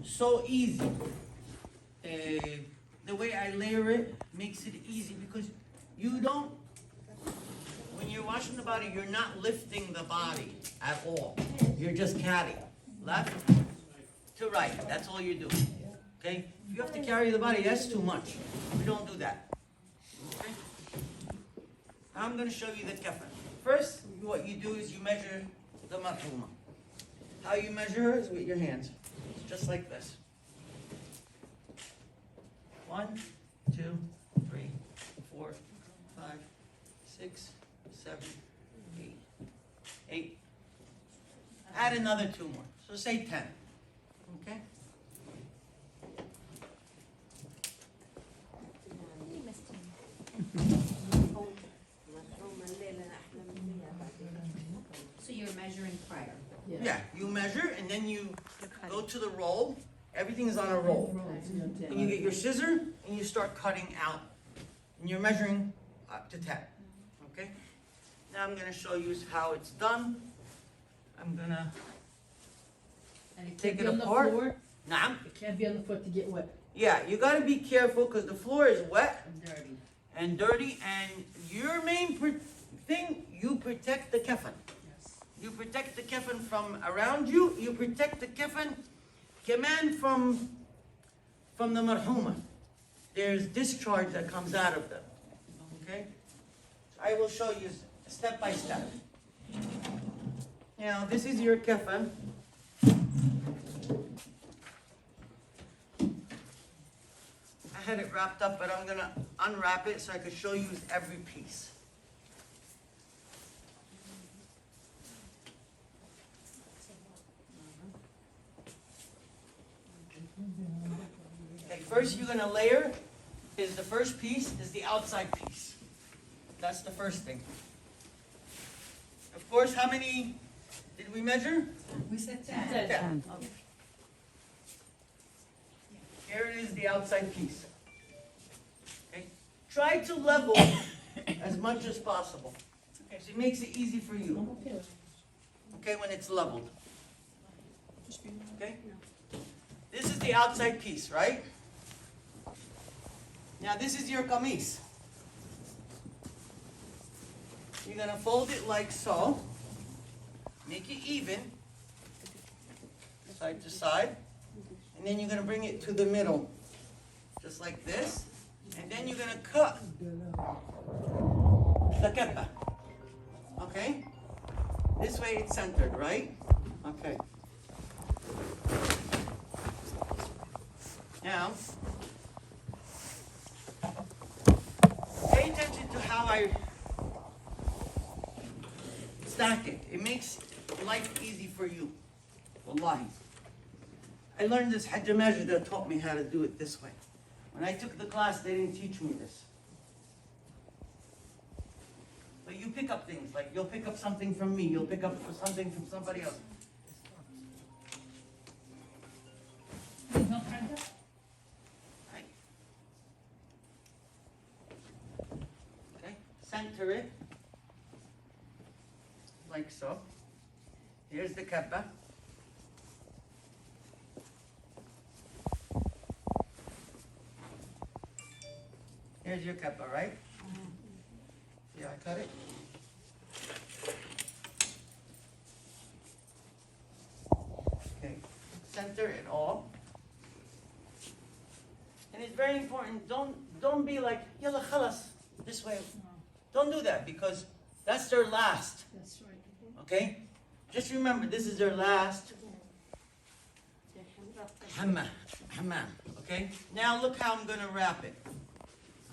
so easy. The way I layer it makes it easy because you don't, when you're washing the body, you're not lifting the body at all. You're just carrying left to right. That's all you do. Okay? If you have to carry the body, that's too much. We don't do that. Okay? Now I'm going to show you the kafan. First, what you do is you measure the marhuma. How you measure her is with your hands. Just like this. 1, 2, 3, 4, 5, 6, 7, 8. 8. Add another 2 more. So say 10. Okay? So you're measuring prior. Yeah, you measure and then you go to the roll. Everything is on a roll. And you get your scissor and you start cutting out. And you're measuring up to 10. Okay? Now I'm going to show you how it's done. I'm going to take it apart. Nah. It can't be on the floor to get wet. Yeah, you got to be careful because the floor is wet And dirty. and your main thing, you protect the kafan. Yes. You protect the kafan from around you. You protect the kafan command from the marhuma. There's discharge that comes out of them. Okay? I will show you step by step. Now, this is your kafan. I had it wrapped up, but I'm going to unwrap it so I can show you every piece. Okay, first you're going to layer is the first piece is the outside piece. That's the first thing. Of course, how many did we measure? We said 10. 10. Okay. Here it is, the outside piece. Okay. Try to level as much as possible. Okay, so it makes it easy for you. Okay, when it's leveled. Okay? This is the outside piece, right? Now this is your kameez. You're going to fold it like so. Make it even. Side to side. And then you're going to bring it to the middle. Just like this. And then you're going to cut the keppa. Okay? This way it's centered, right? Okay. Now, pay attention to how I stack it. It makes life easy for you. Wallahi. I learned this Hajj measure that taught me how to do it this way. When I took the class, they didn't teach me this. But you pick up things, like you'll pick up something from me, you'll pick up something from somebody else. Right. Okay, center it, like so. Here's the kappa. Here's your kappa, right? Yeah, I cut it. Okay, center it all. And it's very important, don't be like, yalla khalas, this way. Don't do that because that's their last. That's right. Okay? Just remember, this is their last hammam. Okay? Now look how I'm going to wrap it.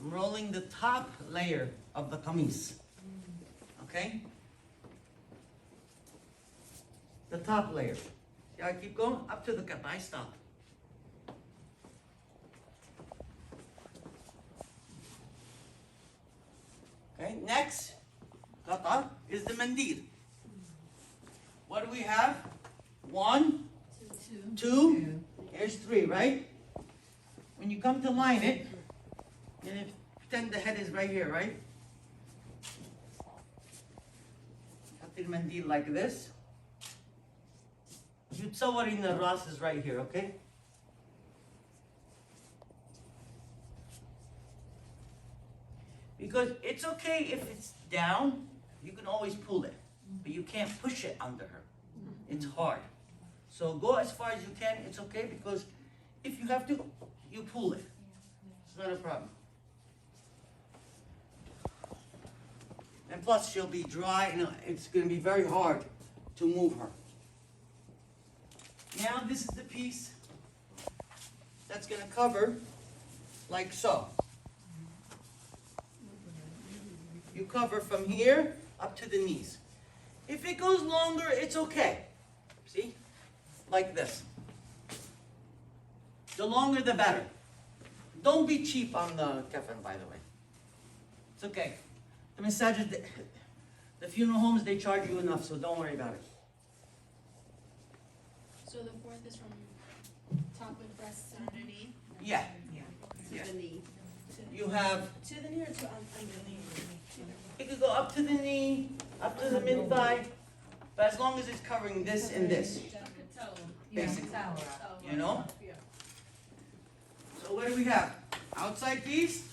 I'm rolling the top layer of the kameez. Okay? The top layer. See how I keep going? Up to the cap. I stop. Okay, next qata is the mandil. What do we have? 1, 2, here's 3, right? When you come to line it, and pretend the head is right here, right? Cut the mandil like this. Yutsawari na ras is right here, okay? Because it's okay if it's down, you can always pull it, but you can't push it under her. It's hard. So go as far as you can, it's okay, because if you have to, you pull it. It's not a problem. And plus she'll be dry and it's gonna be very hard to move her. Now this is the piece that's gonna cover like so. You cover from here up to the knees. If it goes longer, it's okay. See? Like this. The longer the better. Don't be cheap on the kafan, by the way. It's okay. The massages, the funeral homes, they charge you enough, so don't worry about it. So the fourth is from top of breasts underneath? Yeah. To the knee. You have, To the knee or to underneath? it could go up to the knee, up to the mid-thigh, but as long as it's covering this and this, basically. You know? So what do we have? Outside piece,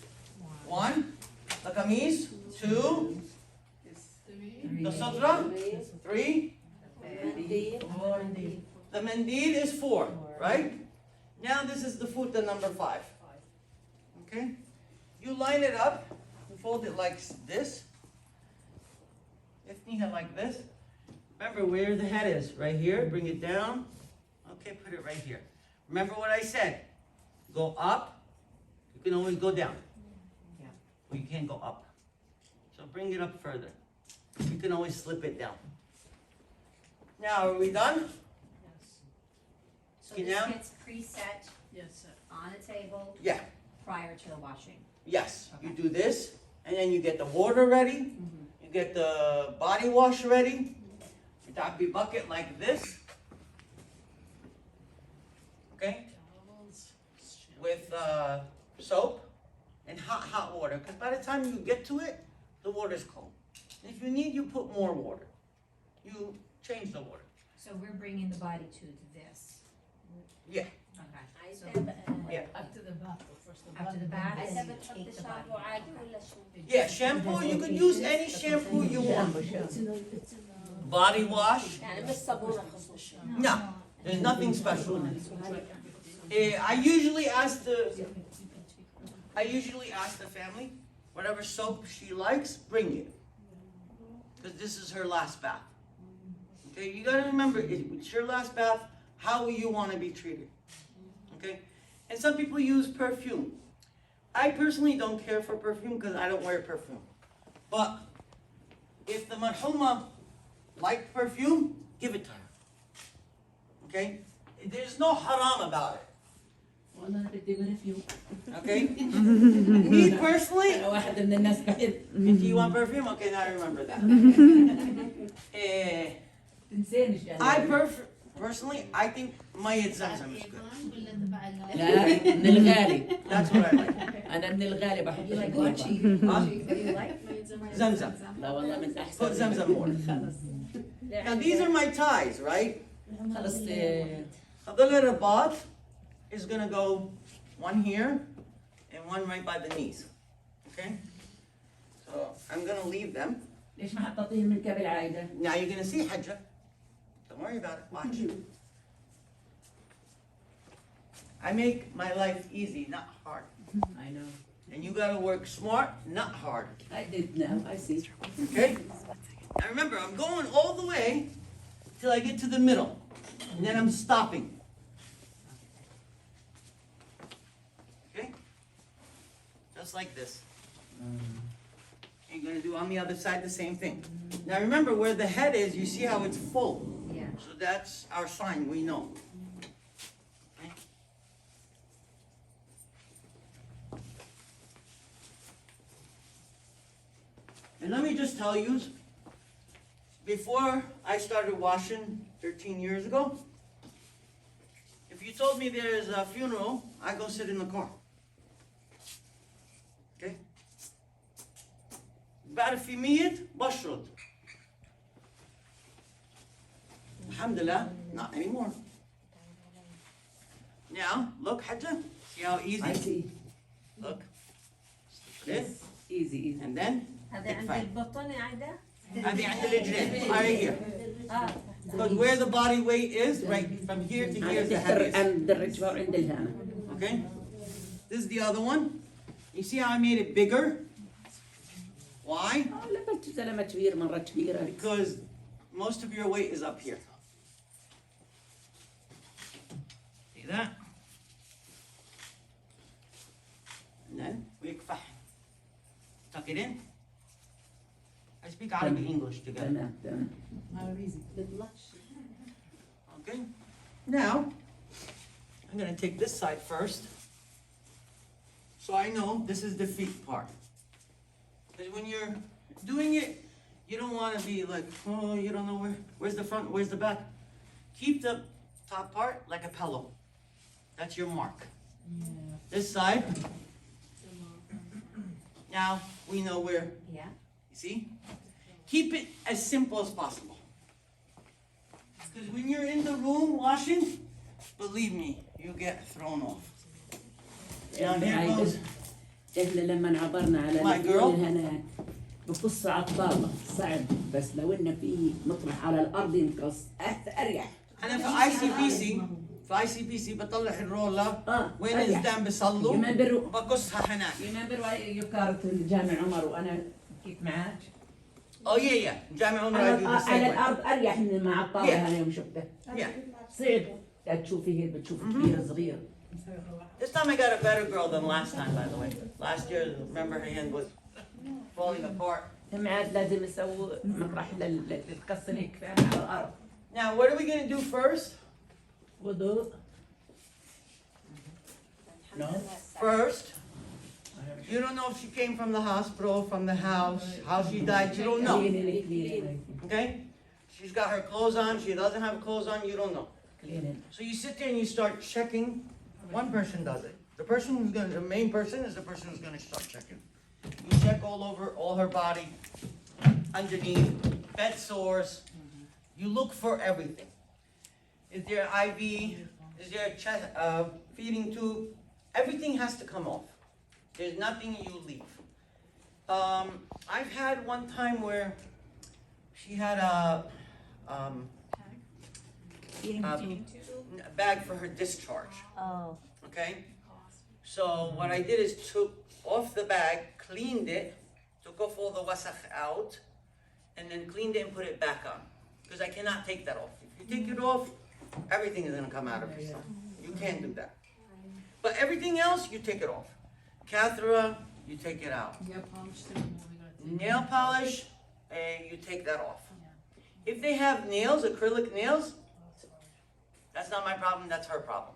1, the kameez, 2, the sutra, 3, the mandil is 4, right? Now this is the futa number 5. Okay? You line it up, you fold it like this. Ifniha like this. Remember where the head is, right here, bring it down. Okay, put it right here. Remember what I said, go up, you can always go down. Or you can't go up. So bring it up further. You can always slip it down. Now, are we done? So Okay, this now? gets preset Yes, sir. on a table Yeah, prior to the washing. yes. You do this, and then you get the water ready. You get the body wash ready. You tap your bucket like this. Okay? With soap and hot water. Because by the time you get to it, the water's cold. And if you need, you put more water. You change the water. So we're bringing the body to this. Yeah. Okay. So Yeah. Up to the bath, first the after the bath, bath. then you take the body. Yeah, shampoo, you could use any shampoo you want. Body wash, no, there's nothing special in it. I usually ask the family, whatever soap she likes, bring it. Because this is her last bath. Okay, you gotta remember, it's your last bath, how will you want to be treated? Okay, and some people use perfume. I personally don't care for perfume because I don't wear perfume. But if the marhuma like perfume, give it to her. Okay? There's no haram about it. Okay? Me personally, if you want perfume, okay, now I remember that. Personally, I think mayat zamzam is good. لا من الغالي That's what I like. انا من الغالي بحط You like الغالي. Gucci? Huh? What do you like? Zamzam. لا والله من Put احسن zamzam water. Now these are my ties, right? خلص Abdullah Rabat is gonna go one here and one right by the knees. Okay? So I'm gonna leave them. ليش ما حطيتيه من قبل عايده؟ Now you're gonna see Hajjah. Don't worry about it. Watch. I make my life easy, not hard. I know. And you gotta work smart, not hard. I did now. I see. Okay? Now remember, I'm going all the way till I get to the middle. And then I'm stopping. Okay? Just like this. You're gonna do on the other side the same thing. Now remember, where the head is, you see how it's full. Yeah. So that's our sign, we know. Okay? And let me just tell you, before I started washing 13 years ago, if you told me there is a funeral, I'd go sit in the car. Okay? بعرف يميت بشرط. Alhamdulillah, not anymore. Now, look, Hajjah, see how easy? I see. Look. This? ايزي ايزي. and then هذا عند البطن يا عايدة؟ هذه عند الرجلين right here. Because where the body weight is, right from here to here is the heaviest. عند الركبة وعند الهامة. Okay? This is the other one. You see how I made it bigger? Why? لفت زلمة كبير مرة كبيرة. Because most of your weight is up here. See that? And then ويكفح. Tuck it in. I speak Arabic English together. تمام تمام. Okay? Now, I'm going to take this side first. So I know this is the feet part. Because when you're doing it, you don't want to be like, oh, you don't know where's the front, where's the back. Keep the top part like a pillow. That's your mark. This side. Now we know where, Yeah. you see? Keep it as simple as possible. Because when you're in the room washing, believe me, you get thrown off. Now here goes. احنا لما عبرنا على My girl. هناك بقص على الطابة صعب، بس لو انه في مطرح على الارض ينقص اريح. أنا في ICPC بطلع الرولة وين أريح. الزدان بيصلوا يمبر بقصها هناك. يمبر يكارت الجامع عمر وانا كنت معك. Oh yeah, جامع عمر I do the same على way. الارض اريح من مع الطابة هنا يوم شفته. Yeah. صعب تشوفي هي بتشوف كبير صغير. This time I got a better girl than last time, by the way. Last year, remember her hand was falling apart. هم عاد لازم يسووا مطرح للقص اللي يكفي على الارض. Now, what are we going to do first? وضوء. No. First, you don't know if she came from the hospital, from the house, how she died, you don't know. Okay? She's got her clothes on, she doesn't have clothes on, you don't know. So you sit there and you start checking. One person does it. The main person is the person who's going to start checking. You check all over, all her body, underneath, bed sores. You look for everything. Is there IV? Is there a chest, feeding tube? Everything has to come off. There's nothing you leave. I've had one time where she had a bag for her discharge. Oh. Okay? So what I did is took off the bag, cleaned it, took off all the wasakh out, and then cleaned it and put it back on. Because I cannot take that off. If you take it off, everything is going to come out of yourself. You can't do that. But everything else, you take it off. Cathra, you take it out. Nail polish, you take that off. If they have nails, acrylic nails, that's not my problem, that's her problem.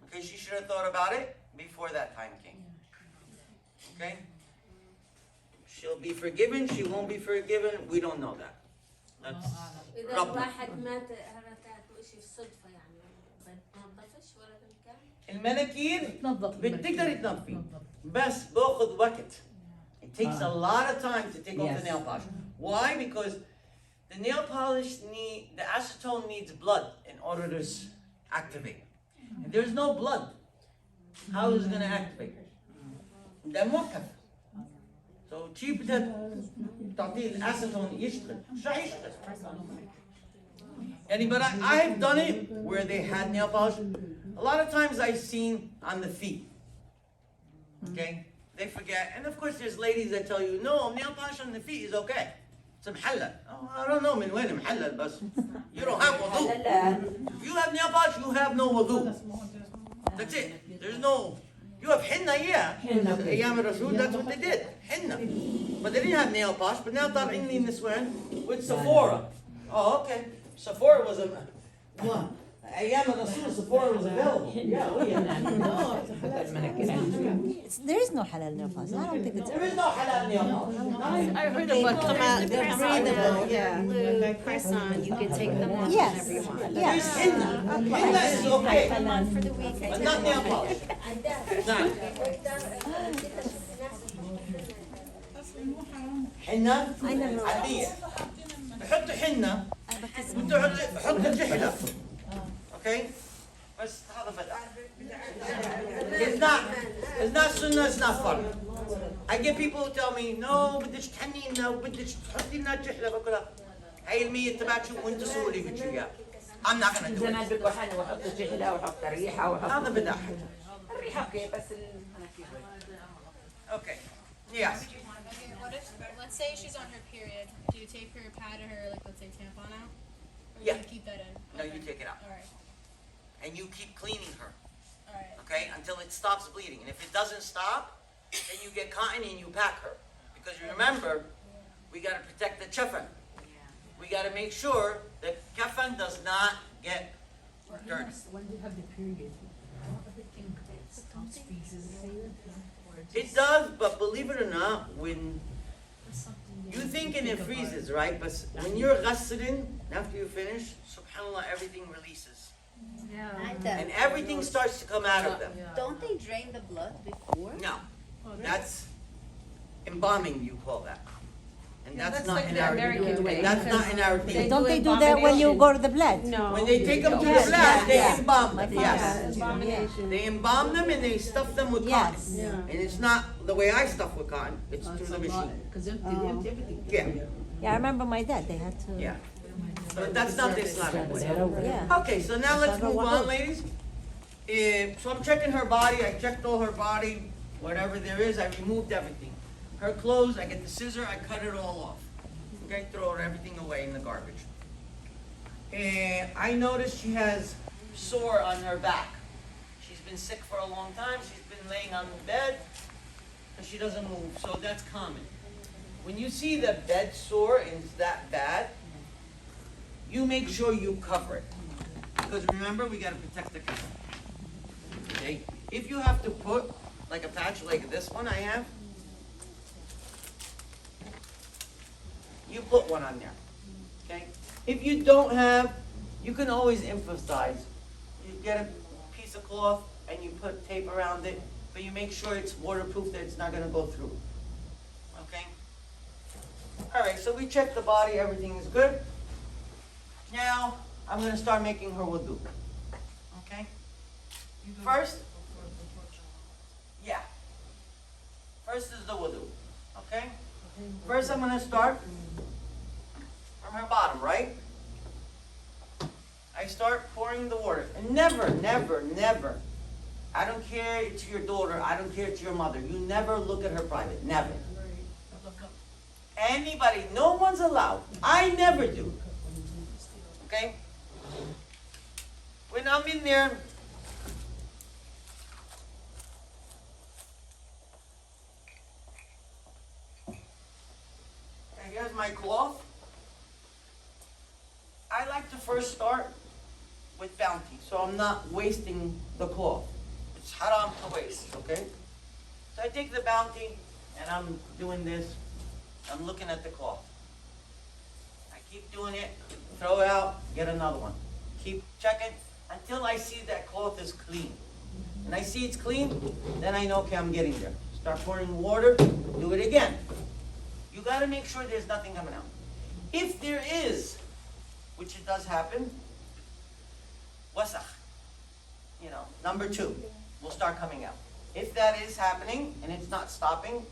Okay, she should have thought about it before that time came. Okay? She'll be forgiven, she won't be forgiven, we don't know that. That's إذا ربنا. الواحد مات هرتات وإشي صدفة يعني ما تنظفش ولا بالكامل؟ المناكير تنظف بتقدر تنظفي بس باخذ وقت. It takes a lot of time to take off the Yes. nail polish. Why? Because the nail polish the acetone needs blood in order to activate. If there's no blood, how is it going to activate? ده موقف. So cheap that تعطيه الاسيتون يشتغل. مش راح يشتغل. But I've done it where they had nail polish. A lot of times I've seen on the feet. Okay? They forget. And of course there's ladies that tell you, no, nail polish on the feet is okay. It's محلل. Oh, I don't know من وين محلل بس. You don't have wudu. If you have nail polish, you have no wudu. That's it. There's no. You have henna, yeah. أيام الرسول, that's what they did. Henna. But they didn't have nail polish. But now طالعين لي النسوان with Sephora. Oh, okay. Sephora was a. What? أيام الرسول, Sephora was available. Yeah. There is no halal nail polish. I don't think it's. There is no halal nail polish. I heard about They're breathable, yeah. Like press on, you can take them off Yes. whenever you want. There's henna. Henna is okay. Come on for the week. But not nail polish. Nah. حنة عادية بحط حنة وانت حط الجحلة. Okay? بس هذا بدأ. It's not sunnah, it's not fun. I get people who tell me, no, بدش تحنينا وبدش تحطي لنا جحلة. بقول لها هاي المية تبعتي وانت سووا لي بدك اياه. I'm not gonna do زمان it. بدكم حنة وحط جحلة وحط ريحة وحط هذا بضحك. الريحة اوكي بس Okay. Yes. Okay, what if, let's say she's on her period, do you take her pad or her, like, let's say tampon out? Or Yeah. you keep that in? No, Okay. you take it out. Alright, And you keep cleaning her. alright. Okay, until it stops bleeding. And if it doesn't stop, then you get cotton and you pack her. Because remember, we got to protect the kefan. We got to make sure that kefan does not get dirty. When they have the period, don't everything stops, freezes, or It does, but believe it or not, when just something you that thinking it think about freezes, right? But when you're ghusling, after you finish, subhanAllah, everything releases. And everything starts to come out of them. Don't they drain the blood before? No, that's embalming, you call that. And that's not in our way. and that's not in our Don't thing. they do that when you go to the blood? When they take them to the Yes, blood, yes, they yes. embalm My them, father yes. has to, They embalm them and they stuff them with Yes. cotton. And it's not the way I stuff with cotton, it's through the machine. Because empty everything. Yeah. Yeah, I remember my dad, they had to. Yeah. But that's not the Islamic way. Yeah. Okay, so now let's move on, ladies. So I'm checking her body, I checked all her body, whatever there is, I removed everything. Her clothes, I get the scissor, I cut it all off. Okay, throw everything away in the garbage. And I noticed she has sore on her back. She's been sick for a long time, she's been laying on the bed, and she doesn't move, so that's common. When you see the bed sore and it's that bad, you make sure you cover it. Because remember, we gotta protect the cover. Okay? If you have to put like a patch like this one I have, you put one on there. Okay? If you don't have, you can always emphasize. You get a piece of cloth and you put tape around it, but you make sure it's waterproof, that it's not gonna go through. Okay? Alright, so we checked the body, everything is good. Now, I'm gonna start making her wudu. Okay? First, yeah. First is the wudu. Okay? First, I'm gonna start from her bottom, right? I start pouring the water. And never, never, never, I don't care it's your daughter, I don't care it's your mother, you never look at her private. Never. Anybody, no one's allowed. I never do. Okay? When I'm in there, and here's my cloth. I like to first start with bounty, so I'm not wasting the cloth. It's haram to waste, okay? So I take the bounty, and I'm doing this. I'm looking at the cloth. I keep doing it, throw it out, get another one. Keep checking until I see that cloth is clean. And I see it's clean, then I know, okay, I'm getting there. Start pouring water, do it again. You gotta make sure there's nothing coming out. If there is, which it does happen, wasakh, number 2 will start coming out. If that is happening and it's not stopping,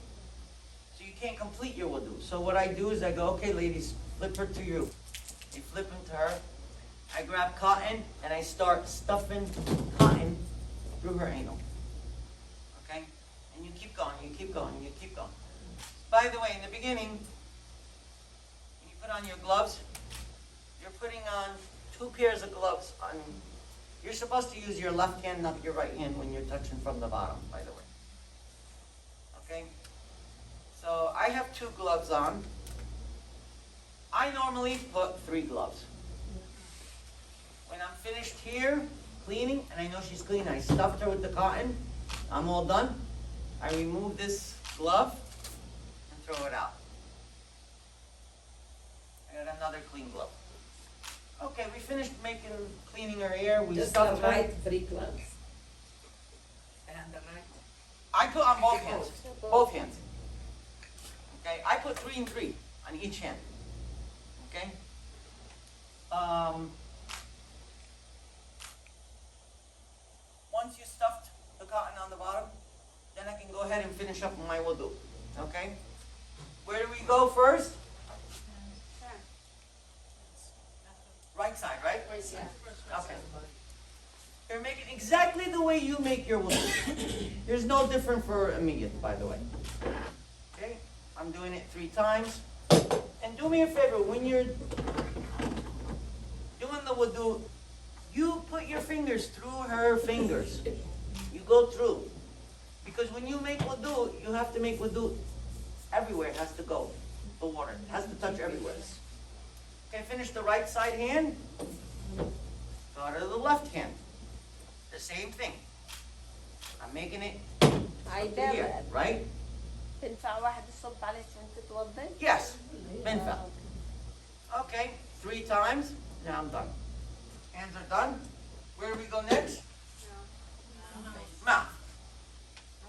so you can't complete your wudu. So what I do is I go, okay, ladies, flip her to you. You flip them to her. I grab cotton and I start stuffing cotton through her anal. Okay? And you keep going, you keep going, you keep going. By the way, in the beginning, when you put on your gloves, you're putting on 2 pairs of gloves on. You're supposed to use your left hand, not your right hand, when you're touching from the bottom, by the way. Okay? So I have 2 gloves on. I normally put 3 gloves. When I'm finished here, cleaning, and I know she's clean, I stuffed her with the cotton, I'm all done. I remove this glove and throw it out. I got another clean glove. Okay, we finished cleaning her ear, we Just stuffed the her. right 3 gloves. And the right. I put on both hands, both hands. Okay, I put 3 and 3 on each hand. Okay? once you stuffed the cotton on the bottom, then I can go ahead and finish up my wudu. Okay? Where do we go first? Right side, right? Okay. You're making exactly the way you make your wudu. There's no different for immediate, by the way. Okay? I'm doing it 3 times. And do me a favor, when you're doing the wudu, you put your fingers through her fingers. You go through. Because when you make wudu, you have to make wudu everywhere. It has to go. The water. It has to touch everywhere. Okay, finish the right side hand. Go to the left hand. The same thing. I'm making it here, right? تنفع واحد يصب عليك وانت توضي؟ Yes. Benfa. Okay, 3 times. Now I'm done. Hands are done. Where do we go next? Mouth.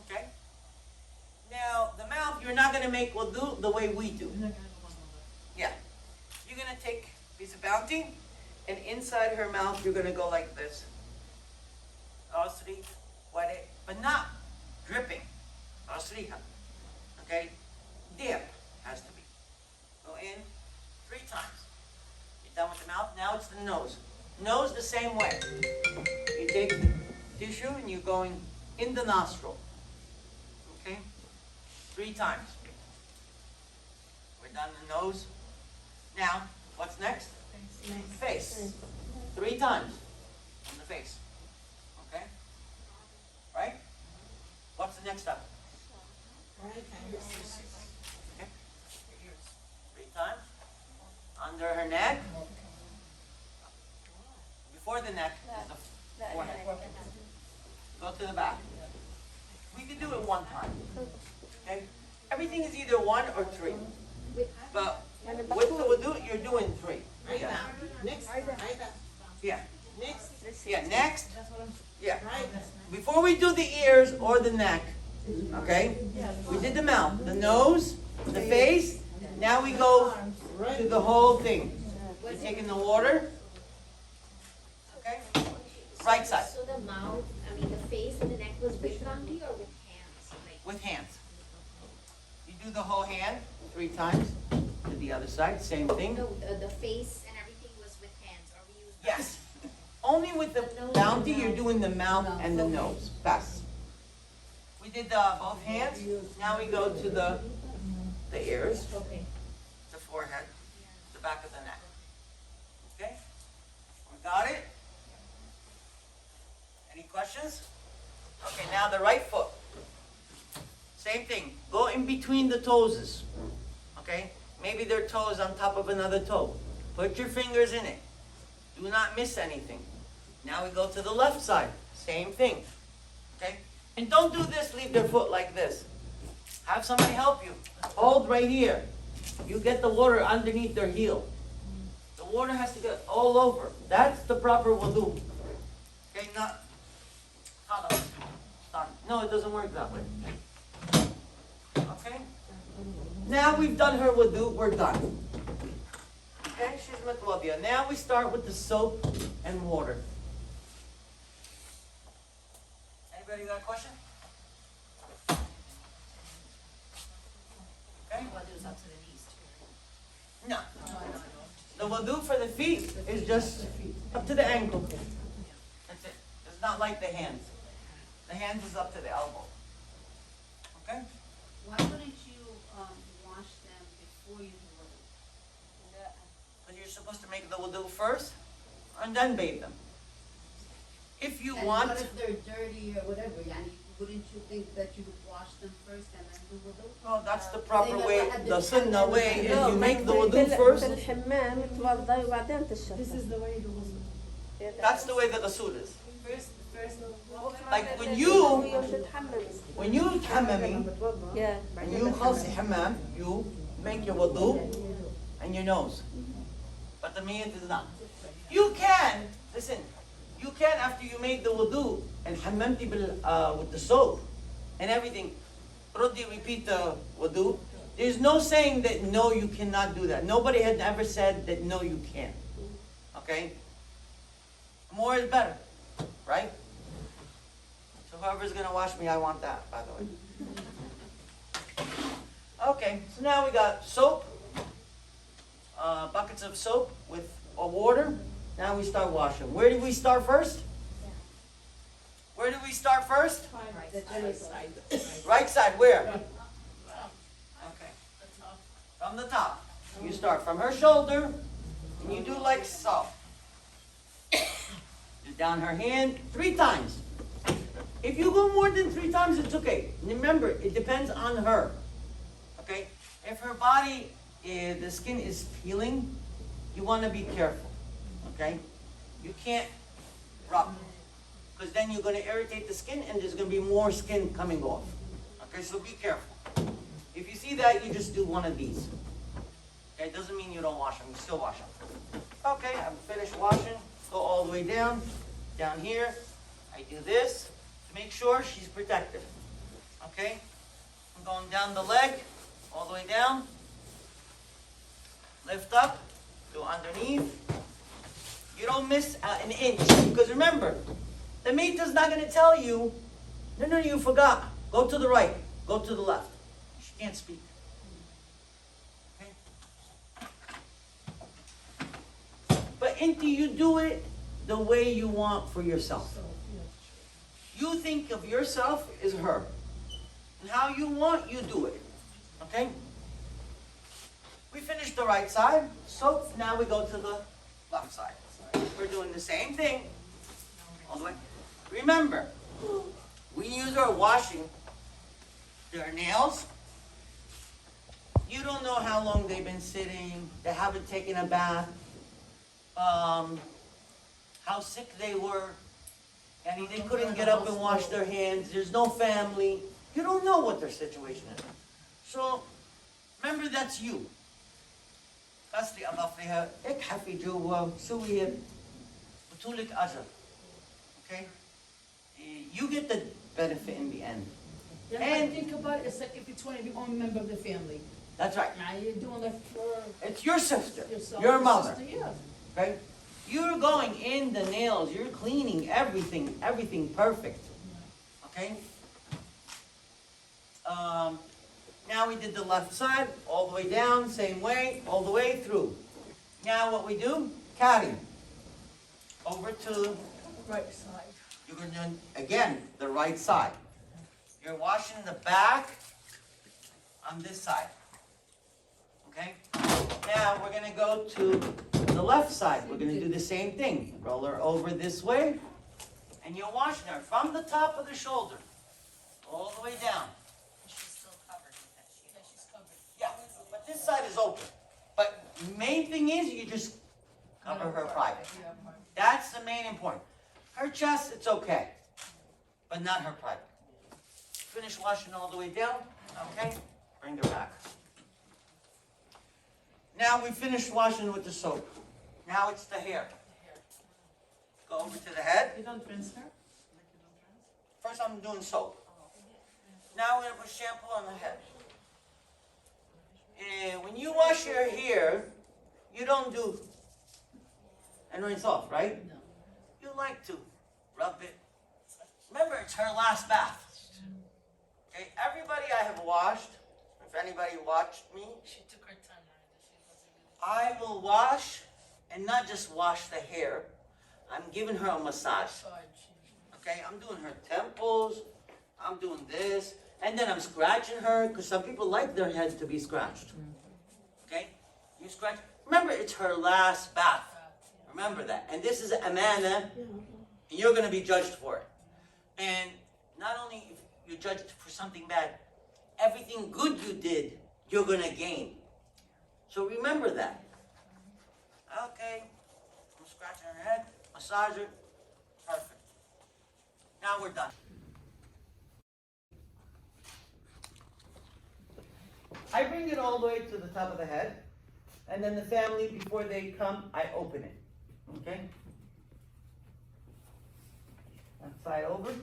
Okay. Now, the mouth, you're not going to make wudu the way we do. Yeah. You're going to take a piece of bounty, and inside her mouth, you're going to go like this. Asri, wet it, but not dripping. Asriha. Okay? Dip has to be. Go in 3 times. You're done with the mouth. Now it's the nose. Nose the same way. You take tissue and you're going in the nostril. Okay? 3 times. We're done the nose. Now, what's next? Face. 3 times on the face. Okay? Right? What's the next step? Okay. 3 times. Under her neck. Before the neck is the forehead. Go to the back. We can do it 1 time. Okay? Everything is either 1 or 3. But with the wudu, you're doing 3. Yeah. Next. Yeah. Next. Yeah, next. Yeah. Before we do the ears or the neck, okay? We did the mouth, the nose, the face. Now we go to the whole thing. You're taking the water. Okay? Right side. So the mouth, I mean the face and the neck was with bounty or with hands? Like, With hands. You do the whole hand 3 times. To the other side, same thing. no, the face and everything was with hands, or we used Yes. Only with the bounty, you're doing the mouth and the nose. Best. We did both hands. Now we go to the ears, the forehead, the back of the neck. Okay? We got it? Any questions? Okay, now the right foot. Same thing. Go in between the toes. Okay? Maybe their toe is on top of another toe. Put your fingers in it. Do not miss anything. Now we go to the left side. Same thing. Okay? And don't do this, leave their foot like this. Have somebody help you. Hold right here. You get the water underneath their heel. The water has to get all over. That's the proper wudu. Okay, not. No, it doesn't work that way. Okay? Now we've done her wudu, we're done. Okay, she's mitwadiyah. Now we start with the soap and water. Anybody got a question? Okay? Wudu's up to the knees too, No. The wudu for the feet is just up to the ankle. That's it. It's not like the hands. The hands is up to the elbow. Okay? Why wouldn't you wash them before you do wudu? Because you're supposed to make the wudu first and then bathe them. If you And want. what if they're dirty or whatever? Yani, wouldn't you think that you would wash them first and then do wudu? Well, that's the proper They way. never had The the sunnah way is No, you make the في wudu first. الحمام تتوضأي وبعدين تشرب. This is the way you do ghusl. That's the way the ghusl is. First, Like when you hammami, Yeah. when you khals hammam, you make your wudu and your nose. But the niyat is not. You can, listen, you can after you made the wudu and hammamti with the soap and everything, Rudi repeat the wudu. There's no saying that no, you cannot do that. Nobody had ever said that no, you can't. Okay? More is better, right? whoever's gonna wash me, I want that, by the way. Okay, so now we got soap, buckets of soap with water. Now we start washing. Where do we start first? Where do we start first? Right side, where? Okay. From the top. You start from her shoulder, and you do like so. Just down her hand 3 times. If you go more than 3 times, it's okay. Remember, it depends on her. Okay? If her body, the skin is peeling, you want to be careful. Okay? You can't rub. Because then you're going to irritate the skin and there's going to be more skin coming off. Okay, so be careful. If you see that, you just do one of these. Okay, it doesn't mean you don't wash them. You still wash them. Okay, I'm finished washing. Go all the way down. Down here, I do this to make sure she's protected. Okay, I'm going down the leg, all the way down. Lift up, go underneath. You don't miss an inch. Because remember, the meter is not going to tell you, no, you forgot. Go to the right. Go to the left. She can't speak. Okay? But until you do it the way you want for yourself. You think of yourself as her. And how you want, you do it. Okay? We finished the right side. So now we go to the left side. We're doing the same thing. All the way. Remember, we use our washing their nails. You don't know how long they've been sitting. They haven't taken a bath. How sick they were. And they couldn't get up and wash their hands. There's no family. You don't know what their situation is. So, remember that's you. غسلي أظافرها اكحفي جوا سوي بطولك أجر. Okay? You get the benefit in the end. Yeah, And- think about it, it's like if it's one of your own member of the family. That's right. Now you're doing it for It's your sister. yourself. Your mother. Sister, yeah. Okay? You're going in the nails. You're cleaning everything perfect. Okay? Now we did the left side, all the way down, same way, all the way through. Now what we do, carry. Over to, Right side. you're going to do, again, the right side. You're washing the back on this side. Okay? Now we're going to go to the left side. We're going to do the same thing. Roll her over this way. And you're washing her from the top of the shoulder all the way down. Yeah, but this side is open. But main thing is you just cover her private. That's the main important. Her chest, it's okay. But not her private. Finish washing all the way down. Okay? Bring her back. Now we finished washing with the soap. Now it's the hair. Go over to the head. You don't rinse her? First I'm doing soap. Now we're going to put shampoo on the head. And when you wash your hair, you don't do and rinse off, right? No. You like to rub it. Remember, it's her last bath. Okay, everybody I have washed, if anybody watched me, She took her time. I will wash and not just wash the hair. I'm giving her a massage. Okay, I'm doing her temples. I'm doing this. And then I'm scratching her because some people like their heads to be scratched. Okay? You scratch. Remember, it's her last bath. Remember that. And this is amana. And you're going to be judged for it. And not only if you're judged for something bad, everything good you did, you're going to gain. So remember that. Okay. I'm scratching her head. Massage her. Perfect. Now we're done. I bring it all the way to the top of the head. And then the family, before they come, I open it. Okay? Left side over.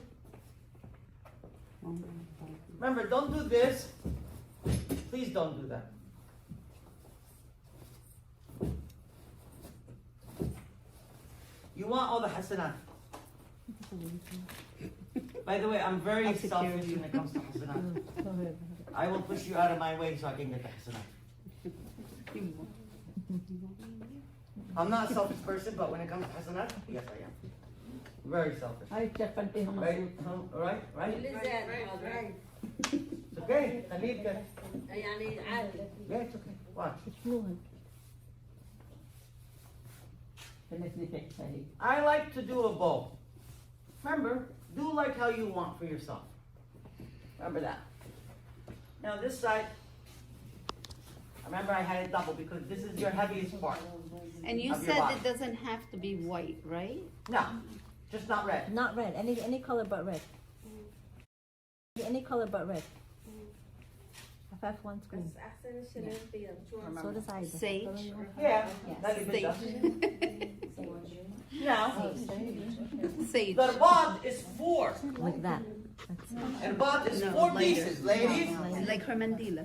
Remember, don't do this. Please don't do that. You want all the hasanat. By the way, I'm very selfish when it comes to hasanat. I will push you out of my way so I can get the hasanat. I'm not a selfish person, but when it comes to hasanat, yes I am. Very selfish. هاي تشفن فيها Right? مبسوط. Right? Right? Right. It's okay. Khalil, good. يعني عادي. Yeah, it's okay. Watch. بنفنفك هاي. I like to do a bow. Remember, do like how you want for yourself. Remember that. Now this side, remember I had it double because this is your heaviest part. And you Of your said body. it doesn't have to be white, right? No, just not red. Not red, any color but red. Any color but red. FF1 screen. بس أحسن الشيء اللي فيها شو So does Ida. Sage. Yeah, Yes. that'd be good stuff. Now, Sage. the bot is 4. Like that. And bot is No, 4 lighter. pieces, ladies. Like her mandila.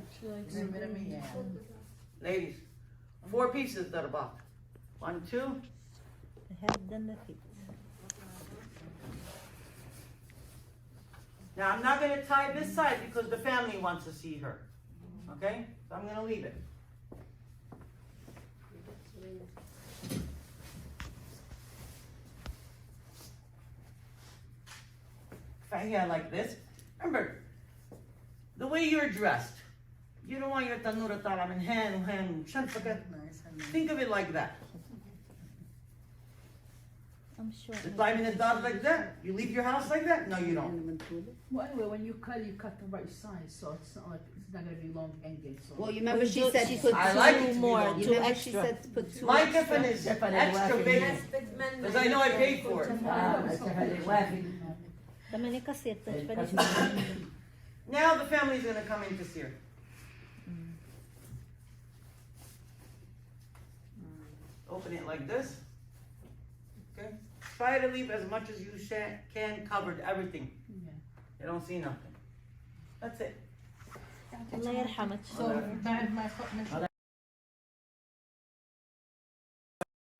Ladies, 4 pieces that are bot. 1, 2. The head, then the feet. Now I'm not gonna tie this side because the family wants to see her. Okay? So I'm gonna leave it. If I had like this, remember, the way you're dressed, you don't want your tanura tala min hand, shan forget. Think of it like that. I'm sure. The time in the dot like that, you leave your house like that? No, you don't. Well, anyway, when you cut the right size, so it's not like it's not gonna be long ending. So. Well, you remember she said put I two like it to be more. long. You Two remember she extra. said to put 2 My extra. tiffin is extra big because I know I paid for it. Tamani kasi Now the family's gonna come in to see her. Open it like this. Okay. Try to leave as much as you can covered everything. You don't see nothing. That's it. الله يرحمك. So بعد ما